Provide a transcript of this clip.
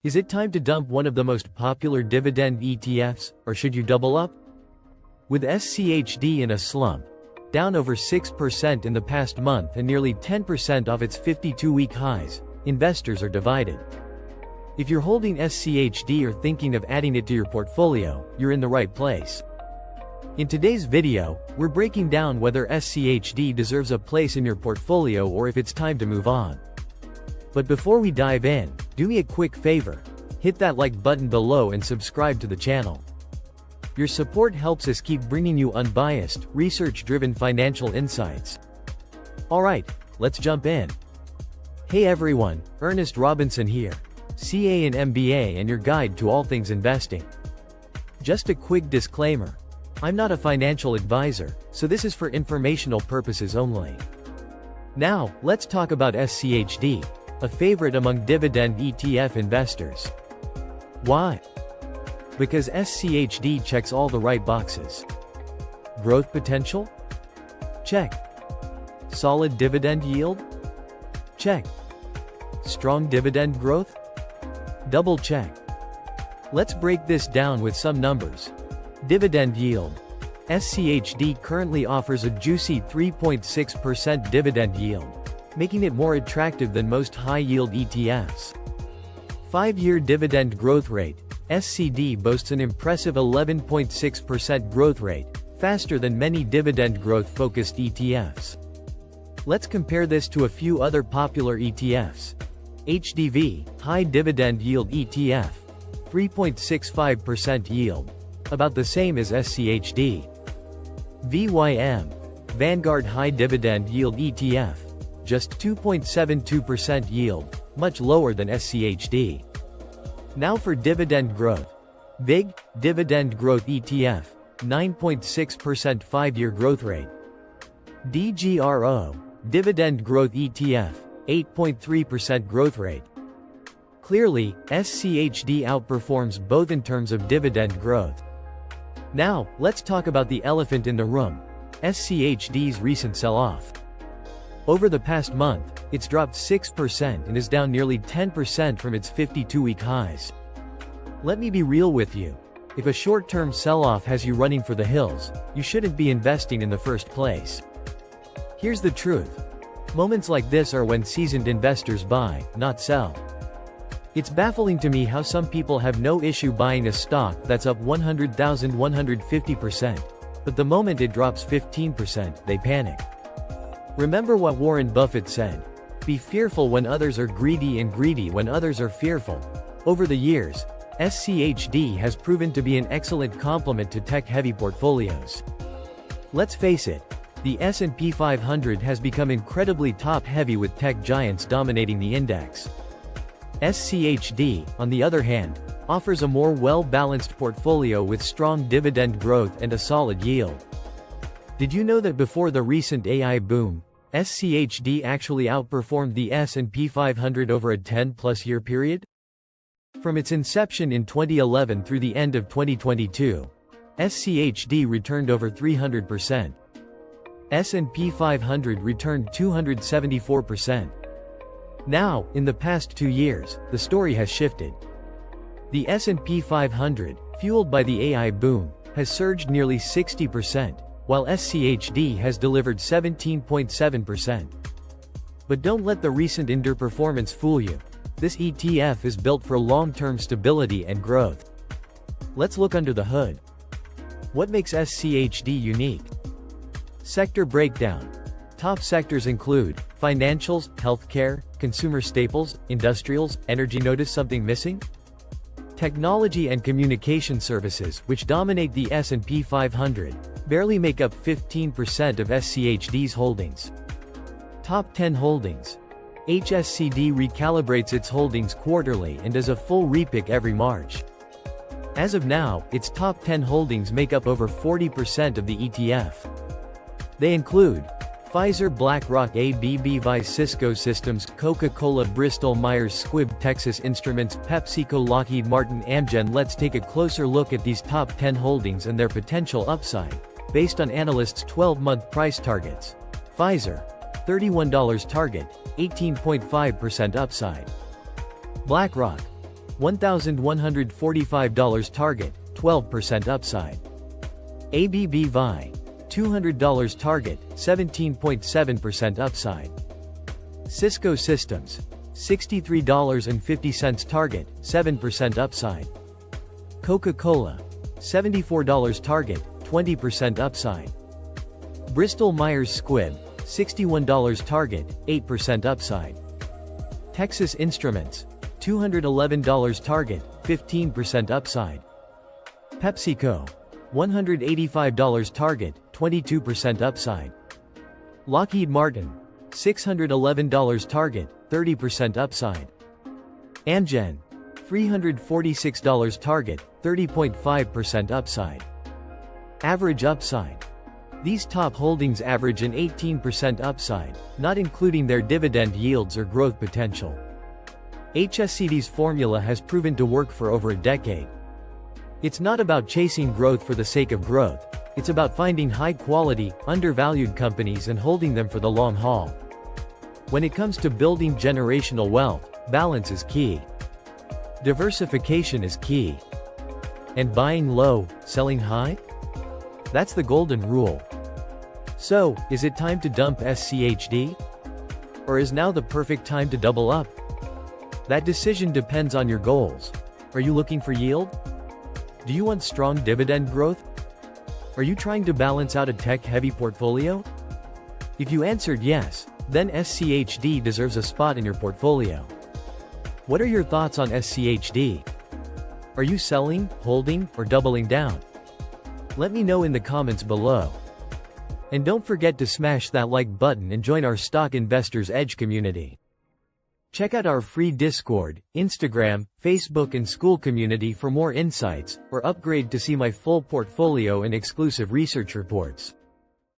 Is it time to dump one of the most popular dividend ETFs, or should you double up? With SCHD in a slump, down over 6% in the past month and nearly 10% off its 52-week highs, investors are divided. If you're holding SCHD or thinking of adding it to your portfolio, you're in the right place. In today's video, we're breaking down whether SCHD deserves a place in your portfolio or if it's time to move on. But before we dive in, do me a quick favor. Hit that like button below and subscribe to the channel. Your support helps us keep bringing you unbiased, research-driven financial insights. Alright, let's jump in. Hey everyone, Ernest Robinson here, CA and MBA and your guide to all things investing. Just a quick disclaimer. I'm not a financial advisor, so this is for informational purposes only. Now, let's talk about SCHD, a favorite among dividend ETF investors. Why? Because SCHD checks all the right boxes. Growth potential? Check. Solid dividend yield? Check. Strong dividend growth? Double check. Let's break this down with some numbers. Dividend yield. SCHD currently offers a juicy 3.6% dividend yield, making it more attractive than most high-yield ETFs. 5-year dividend growth rate. SCD boasts an impressive 11.6% growth rate, faster than many dividend growth-focused ETFs. Let's compare this to a few other popular ETFs. HDV, High Dividend Yield ETF, 3.65% yield, about the same as SCHD. VYM, Vanguard High Dividend Yield ETF, just 2.72% yield, much lower than SCHD. Now for dividend growth. VIG, Dividend Growth ETF, 9.6% 5-year growth rate. DGRO, Dividend Growth ETF, 8.3% growth rate. Clearly, SCHD outperforms both in terms of dividend growth. Now, let's talk about the elephant in the room, SCHD's recent sell-off. Over the past month, it's dropped 6% and is down nearly 10% from its 52-week highs. Let me be real with you. If a short-term sell-off has you running for the hills, you shouldn't be investing in the first place. Here's the truth. Moments like this are when seasoned investors buy, not sell. It's baffling to me how some people have no issue buying a stock that's up 150%, but the moment it drops 15%, they panic. Remember what Warren Buffett said, "Be fearful when others are greedy and greedy when others are fearful." Over the years, SCHD has proven to be an excellent complement to tech-heavy portfolios. Let's face it, the S&P 500 has become incredibly top-heavy with tech giants dominating the index. SCHD, on the other hand, offers a more well-balanced portfolio with strong dividend growth and a solid yield. Did you know that before the recent AI boom, SCHD actually outperformed the S&P 500 over a 10-plus year period? From its inception in 2011 through the end of 2022, SCHD returned over 300%. S&P 500 returned 274%. Now, in the past 2 years, the story has shifted. The S&P 500, fueled by the AI boom, has surged nearly 60%. While SCHD has delivered 17.7%. But don't let the recent underperformance fool you. This ETF is built for long-term stability and growth. Let's look under the hood. What makes SCHD unique? Sector breakdown. Top sectors include financials, healthcare, consumer staples, industrials, energy. Notice something missing? Technology and communication services, which dominate the S&P 500, barely make up 15% of SCHD's holdings. Top 10 holdings. HSCD recalibrates its holdings quarterly and does a full repick every March. As of now, its top 10 holdings make up over 40% of the ETF. They include Pfizer, BlackRock, ABB, Vice, Cisco Systems, Coca-Cola, Bristol Myers Squibb, Texas Instruments, PepsiCo, Lockheed Martin, Amgen. Let's take a closer look at these top 10 holdings and their potential upside, based on analysts' 12-month price targets. Pfizer, $31 target, 18.5% upside. BlackRock, $1,145 target, 12% upside. ABBVI, $200 target, 17.7% upside. Cisco Systems, $63.50 target, 7% upside. Coca-Cola, $74 target, 20% upside. Bristol-Myers Squibb, $61 target, 8% upside. Texas Instruments, $211 target, 15% upside. PepsiCo, $185 target, 22% upside. Lockheed Martin, $611 target, 30% upside. Amgen, $346 target, 30.5% upside. Average upside. These top holdings average an 18% upside, not including their dividend yields or growth potential. SCHD's formula has proven to work for over a decade. It's not about chasing growth for the sake of growth, it's about finding high-quality, undervalued companies and holding them for the long haul. When it comes to building generational wealth, balance is key. Diversification is key. And buying low, selling high? That's the golden rule. So, is it time to dump SCHD? Or is now the perfect time to double up? That decision depends on your goals. Are you looking for yield? Do you want strong dividend growth? Are you trying to balance out a tech-heavy portfolio? If you answered yes, then SCHD deserves a spot in your portfolio. What are your thoughts on SCHD? Are you selling, holding, or doubling down? Let me know in the comments below. And don't forget to smash that like button and join our Stock Investors Edge community. Check out our free Discord, Instagram, Facebook and school community for more insights, or upgrade to see my full portfolio and exclusive research reports.